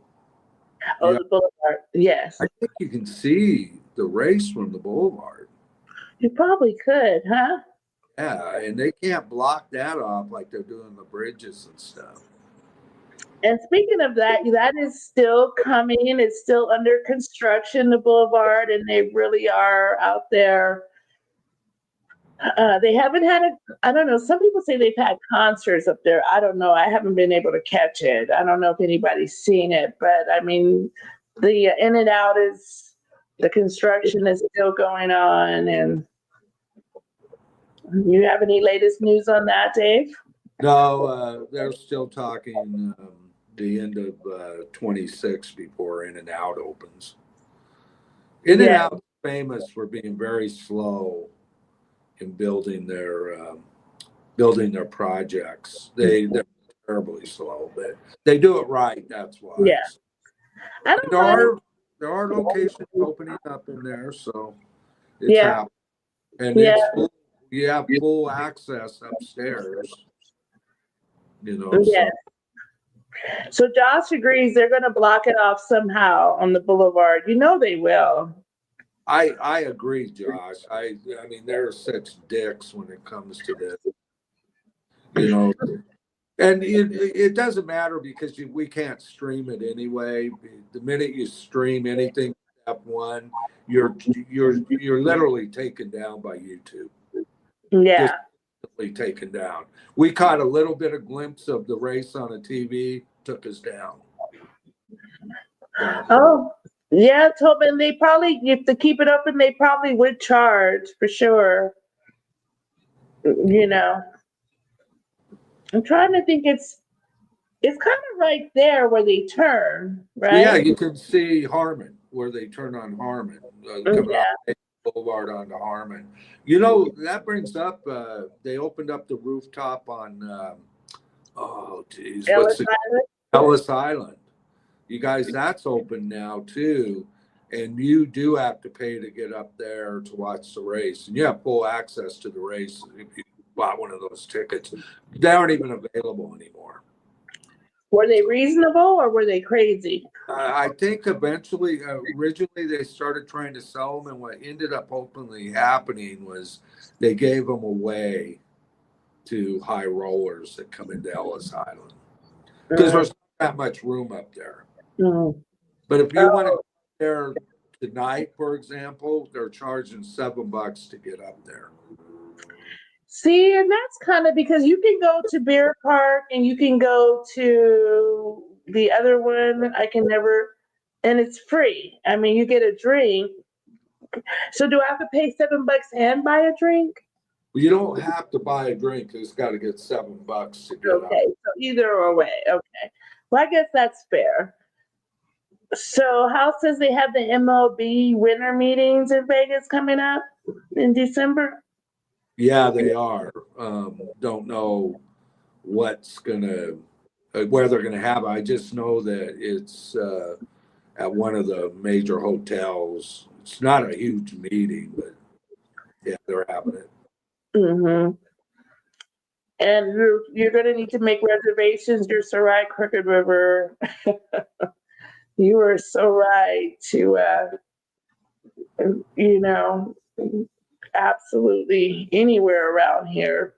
Oh, the Boulevard. Yes. I think you can see the race from the Boulevard. You probably could, huh? Yeah, and they can't block that off like they're doing the bridges and stuff. And speaking of that, that is still coming. It's still under construction, the Boulevard, and they really are out there. They haven't had I don't know. Some people say they've had concerts up there. I don't know. I haven't been able to catch it. I don't know if anybody's seen it, but I mean, the in and out the construction is still going on. And you have any latest news on that, Dave? No, they're still talking the end of 26 before In and Out opens. In and Out is famous for being very slow in building their projects. They're terribly slow, but they do it right. That's why. Yeah. There are locations opening up in there, so it's happening. And it's full, you have full access upstairs. Yeah. So Josh agrees they're going to block it off somehow on the Boulevard. They will. I agree, Josh. I mean, they're such dicks when it comes to this, and it doesn't matter because we can't stream it anyway. The minute you stream anything F1, you're literally taken down by YouTube. Yeah. Just taken down. We caught a little bit of glimpse of the race on a TV, took us down. Oh, yeah, Tobin, they probably, if to keep it open, they probably would charge for sure. I'm trying to think. It's kind of right there where they turn, right? Yeah, you can see Harmon where they turn on Harmon, coming off the Boulevard onto Harmon. That brings up. They opened up the rooftop on. Ellis Island. You guys, that's open now too, and you do have to pay to get up there to watch the race, and you have full access to the race if you bought one of those tickets. They aren't even available anymore. Were they reasonable or were they crazy? I think originally they started trying to sell them, and what ended up openly happening was they gave them away to high rollers that come into Ellis Island because there's not that much room up there. But if you want to go there tonight, for example, they're charging $7 to get up there. See, and that's kind of because you can go to Bear Park and you can go to the other one. And it's free. I mean, you get a drink. So do I have to pay $7 and buy a drink? Well, you don't have to buy a drink. It's got to get $7 to get up. Okay, so either way. Okay. Well, I guess that's fair. So House says they have the MLB winter meetings in Vegas coming up in December. Yeah, they are. Don't know what's gonna, where they're gonna have it. I just know that it's at one of the major hotels. It's not a huge meeting, but yeah, they're having it. Hmm. And you're going to need to make reservations. You're so right, Crooked River. You were so right to, you know, absolutely anywhere around here.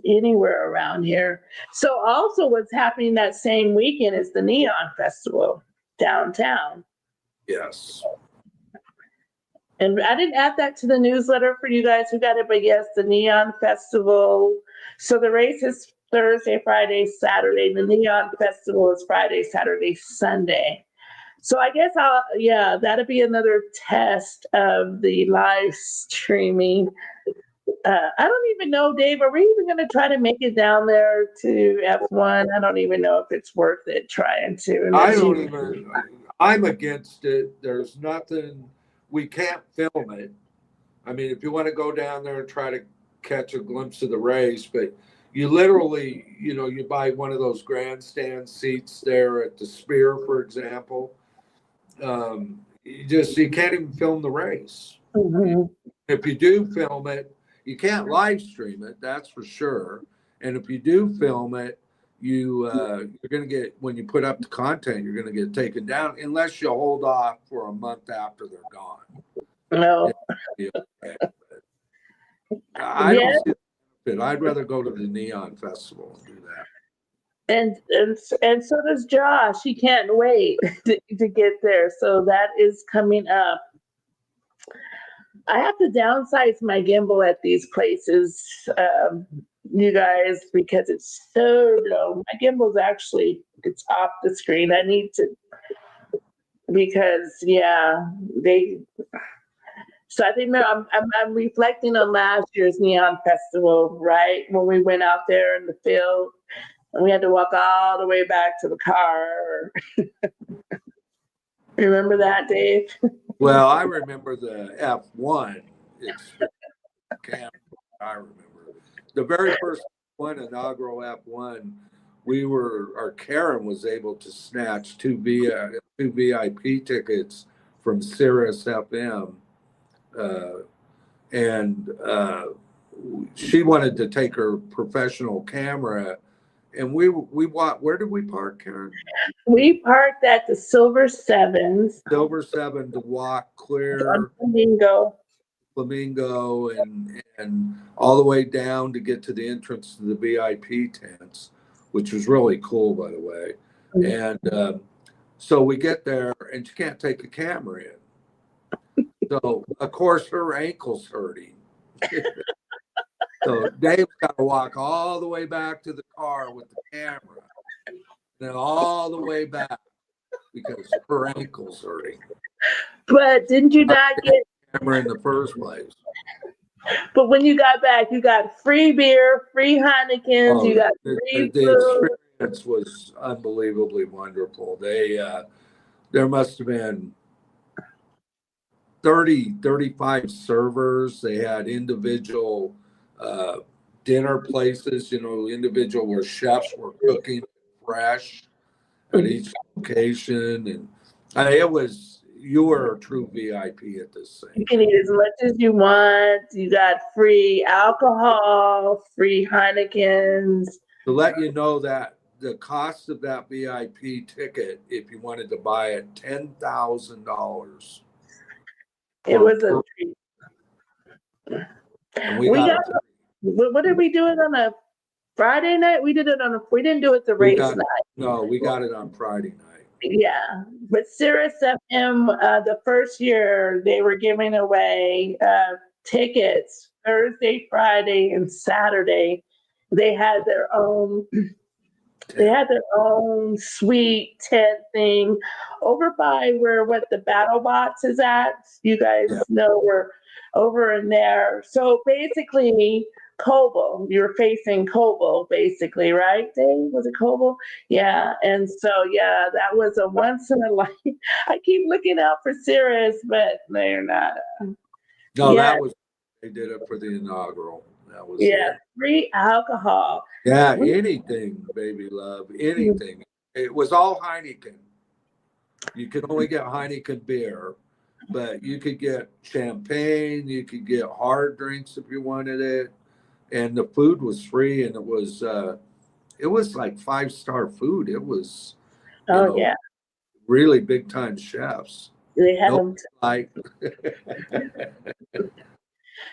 Anywhere around here. So, also, what's happening that same weekend is the Neon Festival downtown. Yes. And I didn't add that to the newsletter for you guys who got it, but yes, the Neon Festival. So the race is Thursday, Friday, Saturday. The Neon Festival is Friday, Saturday, Sunday. So I guess that'll be another test of the live streaming. I don't even know, Dave, are we even going to try to make it down there to F1? I don't even know if it's worth it trying to. I'm against it. There's nothing, we can't film it. I mean, if you want to go down there and try to catch a glimpse of the race, but you literally, you buy one of those grandstand seats there at the Spear, for example. You can't even film the race. Mm-hmm. If you do film it, you can't live stream it, that's for sure. And if you do film it, you're going to get, when you put up the content, you're going to get taken down unless you hold off for a month after they're gone. No. I don't see it. I'd rather go to the Neon Festival and do And that. so does Josh. He can't wait to get there. So that is coming up. I have to downsize my gimbal at these places, you guys, because it's so low. My gimbal's actually, it's off the screen. I need to, because so I think I'm reflecting on last year's Neon Festival, right? When we went out there in the field and we had to walk all the way back to the car. Remember that, Dave? Well, I remember the F1 experience. I remember the very first one, inaugural F1. Karen was able to snatch two VIP tickets from Sirius FM, and she wanted to take her professional camera. And we where did we park, Karen? We parked at the Silver Sevens. Silver Seven to walk clear Flamingo and all the way down to get to the entrance to the VIP tents, which was really cool, by the way. Mm-hmm. And so we get there, and she can't take a camera in. So of course her ankle's hurting. So Dave's got to walk all the way back to the car with the camera, then all the way back because her ankle's hurting. But didn't you not get camera in the first place? But when you got back, you got free beer, free Heinekens, you got free food. The experience was unbelievably wonderful. There must have been 35 servers. They had individual dinner places, individual where chefs were cooking fresh at each location. And you were a true VIP at this thing. You can eat as much as you want. You got free alcohol, free Heinekens. To let you know that the cost of that VIP ticket, if you wanted to buy it, $10,000. It was a treat. And what did we do it on a Friday night? We didn't do it the race night. No, we got it on Friday night. Yeah, but Sirius FM, the first year they were giving away tickets Thursday, Friday, and Saturday. They had their own. They had their own sweet tent thing over by where the BattleBots is at. You guys know we're over in there. So basically, Koval, you're facing Koval, basically, right, Dave? Was it Koval? Yeah. And so, that was a once in a life. I keep looking out for Sirius, but they're not. No, that was They did it for the inaugural. That was Yeah, it. free alcohol. Yeah, We- anything, baby love, anything. It was all Heineken. You could only get Heineken beer, but you could get champagne, you could get hard drinks if you wanted it, and the food was free, and it was like 5-star food. It was, you Oh know, yeah, really big time chefs. they had No them. like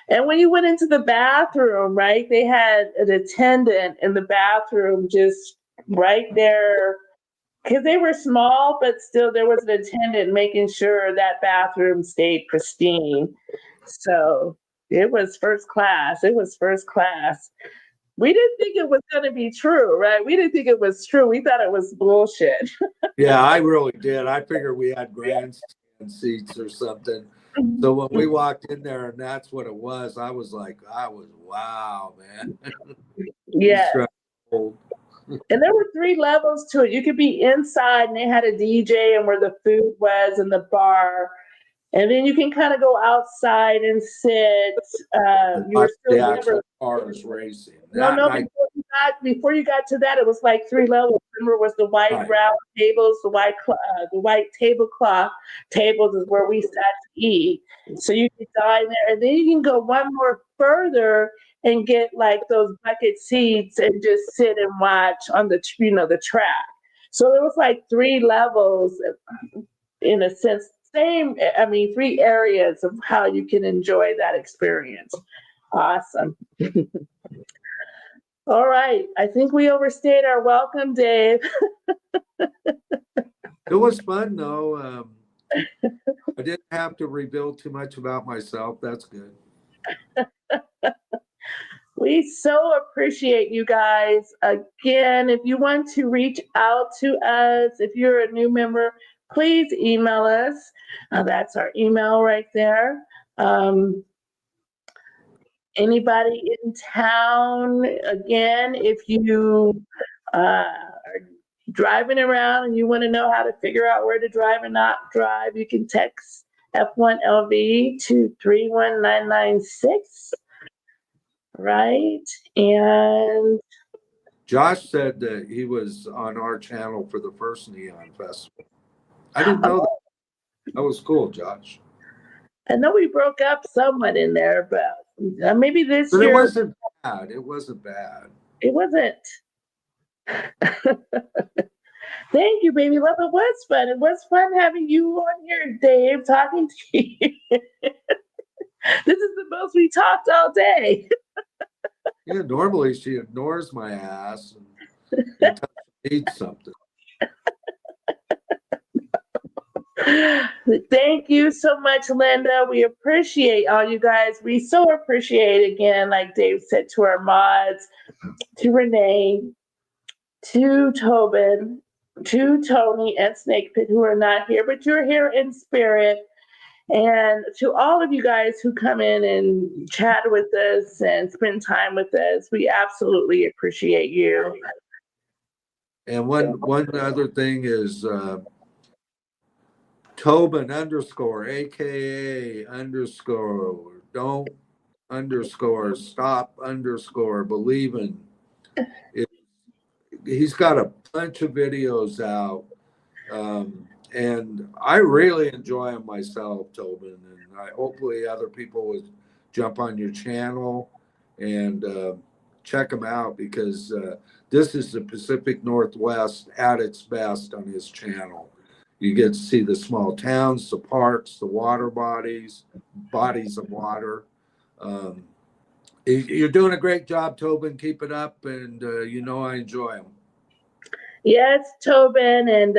And when you went into the bathroom, right, they had an attendant in the bathroom just right there because they were small, but still there was an attendant making sure that bathroom stayed pristine. So it was first class. It was first class. We didn't think it was going to be true, right? We didn't think it was true. We thought it was bullshit. Yeah, I really did. I figured we had grandstand seats or something. So when we walked in there and that's what it was, I was wow, man. You Yeah. struck gold. And there were 3 levels to it. You could be inside and they had a DJ and where the food was and the bar. And then you can kind of go outside and sit. And You were watch the still never. actual cars racing. No, That no. night, Before you got to that, it was like 3 levels. Remember, was the white right. round tables, the white tablecloth tables is where we sat to eat. So you could dine there, and then you can go one more further and get like those bucket seats and just sit and watch on the the track. So there was like 3 levels in a sense. Same, I mean, 3 areas of how you can enjoy that experience. Awesome. All right. I think we overstayed our welcome, Dave. It was fun though. I didn't have to reveal too much about myself. That's good. We so appreciate you guys. Again, if you want to reach out to us, if you're a new member, please email us. That's our email right there. Anybody in town, again, if you are driving around and you want to know how to figure out where to drive and not drive, you can text F1LV to 31996. Right. And Josh said that he was on our channel for the first Neon Festival. I didn't know that. That was cool, Josh. I know we broke up somewhat in there, but maybe this But year it wasn't bad. It wasn't bad. it wasn't. Thank you, baby love. It was fun. It was fun having you on here, Dave, talking to you. This is the most we talked all day. Yeah, normally she ignores my ass and needs something. Thank you so much, Linda. We appreciate all you guys. We so appreciate, again, like Dave said, to our mods, to Renee, to Tobin, to Tony and Snake Pit, who are not here, but you're here in spirit. And to all of you guys who come in and chat with us and spend time with us, we absolutely appreciate you. And one other thing is Tobin _ AKA _ don't stop _ believing. He's got a bunch of videos out. And I really enjoy them myself, Tobin, and hopefully other people would jump on your channel and check them out because this is the Pacific Northwest at its best on his channel. You get to see the small towns, the parks, the water bodies of water. You're doing a great job, Tobin. Keep it up, and I enjoy them. Yes, Tobin, and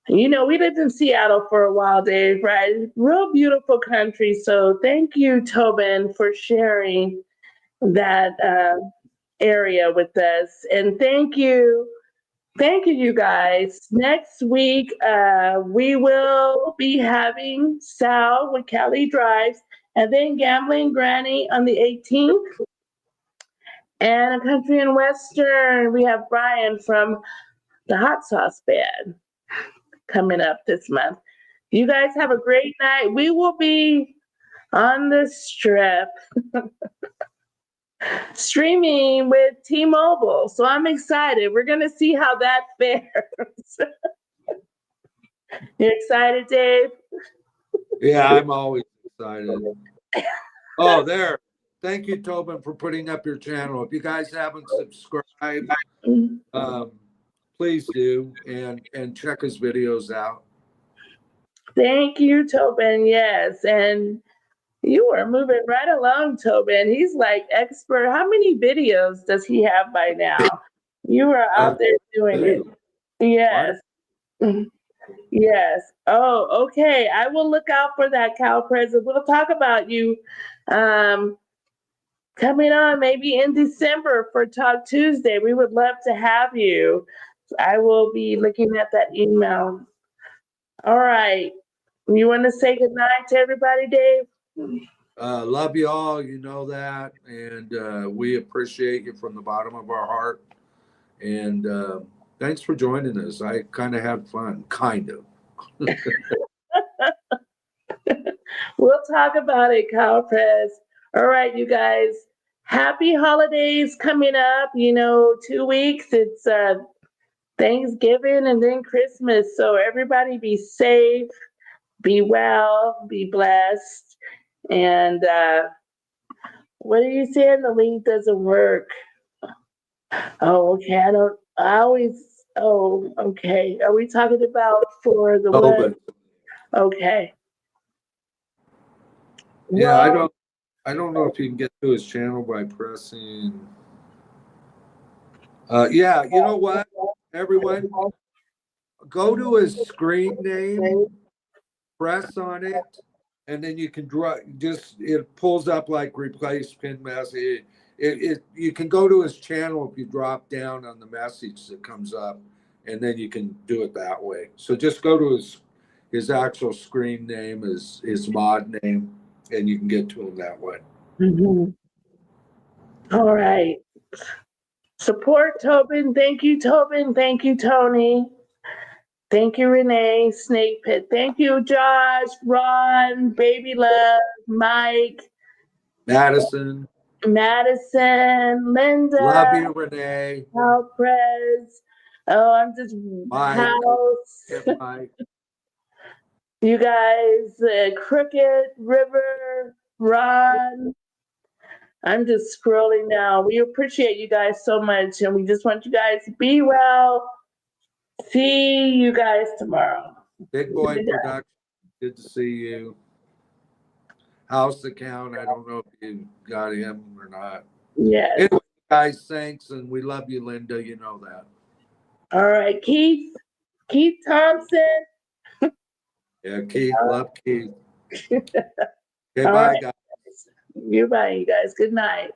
we lived in Seattle for a while, Dave, right? Real beautiful country. So thank you, Tobin, for sharing that area with us. And thank you, you guys. Next week, we will be having Sal with Cali Drives, and then Gambling Granny on the 18th. And a country and western, we have Brian from the Hot Sauce Band coming up this month. You guys have a great night. We will be on the Strip, streaming with T-Mobile. So I'm excited. We're going to see how that fares. You excited, Dave? Yeah, I'm always excited. Oh, there. Thank you, Tobin, for putting up your channel. If you guys haven't subscribed, please do and check his videos out. Thank you, Tobin. Yes. And you are moving right along, Tobin. He's like expert. How many videos does he have by now? You are out there doing it. Yes. Yes. Oh, okay. I will look out for that, Cal President. We'll talk about you coming on maybe in December for Talk Tuesday. We would love to have you. I will be looking at that email. All right. You want to say goodnight to everybody, Dave? Love you all, you know that, and we appreciate you from the bottom of our heart. And thanks for joining us. I kind of had fun, kind of. We'll talk about it, Kyle Press. All right, you guys. Happy holidays coming up. 2 weeks. It's Thanksgiving and then Christmas. So everybody be safe, be well, be blessed. And what are you saying? The link doesn't work. Oh, okay. Okay. Are we talking about for the what? Okay. Yeah, I don't know if you can get to his channel by pressing. Yeah, you know what, everyone? Go to his screen name, press on it, and then you can draw. It pulls up like replace pin message. You can go to his channel if you drop down on the message that comes up, and then you can do it that way. So just go to his actual screen name, his mod name, and you can get to him that way. Mm-hmm. All right. Support Tobin. Thank you, Tobin. Thank you, Tony. Thank you, Renee, Snake Pit. Thank you, Josh, Ron, Baby Love, Mike, Madison, Linda. love you, Renee. Alprez. Oh, I'm just Mike. house. Mike. You guys, Crooked, River, Ron. I'm just scrolling now. We appreciate you guys so much, and we just want you guys to be well. See you guys tomorrow. Big Boy Production. Good to see you. House account. I don't know if you got him or not. Yes. Anyway, guys, thanks, and we love you, Linda. You know that. All right, Keith Thompson. Yeah, Keith. Love Keith. Okay, bye, guys. Goodbye, you guys. Good night.